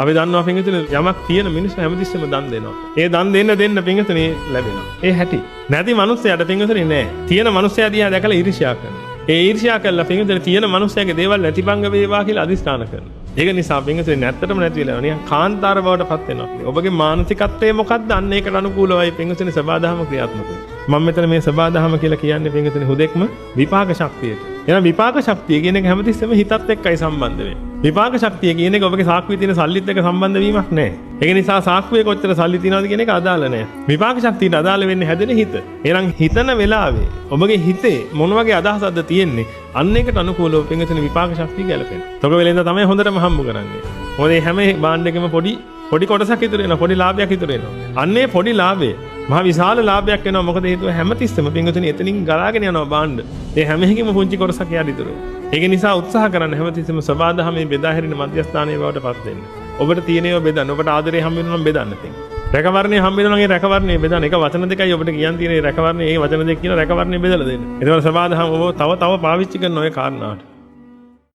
අපි දන්නවා පින්විතනේ යමක් තියෙන මිනිස්සු හැමතිස්සෙම දන් දෙනවා. ඒ දන් දෙන්න පින්විතනේ ලැබෙනවා. ඒ හැටි. නැති මිනිස්සයාට පින්විතනේ නෑ. තියෙන මිනිස්සයා දිහා දැකලා ඊර්ෂ්‍යා කරනවා. ඒ ඊර්ෂ්‍යා කළා පින්විතනේ තියෙන මිනිස්සයාගේ දේවල් නැතිපංග වේවා කියලා අදිස්ථාන කරනවා. ඒක නිසා පින්විතනේ නැත්තටම නැති වෙලා නිකන් කාන්තාර බවට පත් වෙනවා. ඔබගේ මානසිකත්වය මොකක්ද? අන්න ඒකට අනුකූලවයි පින්විතනේ සබාධම ක්‍රියාත්මක වෙන්නේ. මම මෙතන මේ සබාධම කියලා කියන්නේ පින්විතනේ හුදෙක්ම විපාක ශක්තියට. එහෙනම් විපාක ශක්තිය කියන එක හැමතිස්සෙම හිතත් එක්කයි සම්බන්ධ වෙන්නේ. විපාක ශක්තිය කියන එක ඔබගේ සාක්කුවේ තියෙන සල්ලිත් එක්ක සම්බන්ධ වීමක් නැහැ. ඒක නිසා සාක්කුවේ කොච්චර සල්ලි තියනවද කියන එක අදාළ නැහැ. විපාක ශක්තියට අදාළ වෙන්නේ හැදෙන හිත. එහෙනම් හිතන වෙලාවේ ඔබගේ හිතේ මොන වගේ අදහසක්ද තියෙන්නේ? අන්න ඒකට අනුකූලව පින්විතනේ විපාක ශක්තිය ගැලපෙනවා. තොග වෙලෙන්ද තමයි හොඳටම හම්බ කරන්නේ. මොකද මේ හැම බාණ්ඩ එකම පොඩි කොටසක් ඉතුරු වෙනවා. පොඩි ලාභයක් ඉතුරු වෙනවා. අන්නේ පොඩි ලාභය මහා විශාල ලාභයක් වෙනවා. මොකද හේතුව හැමතිස්සෙම පින්විතනේ එතනින් ගලාගෙන යනවා බාණ්ඩ. ඒ හැම එකකින්ම පුංචි කොටසක් යාට ඉතුරු වෙනවා. ඒක නිසා උත්සාහ කරන්න හැමතිස්සෙම සබාධමේ බෙදා හැරින මධ්‍යස්ථානයේ බවට පත් වෙන්න. ඔබට තියෙනව බෙදන්න. ඔබට ආදරේ හම්බ වෙනවා නම් බෙදන්න තියෙනවා. රැකවරණේ හම්බ වෙනවා නම් ඒ රැකවරණේ බෙදන්න. ඒක වචන දෙකයි ඔබට කියන් තියෙන ඒ රැකවරණේ ඒ වචන දෙක කියන රැකවරණේ බෙදලා දෙන්න. ඒකවල සබාධම ඔබ තව පාවිච්චි කරන ඔය කාරණාවට.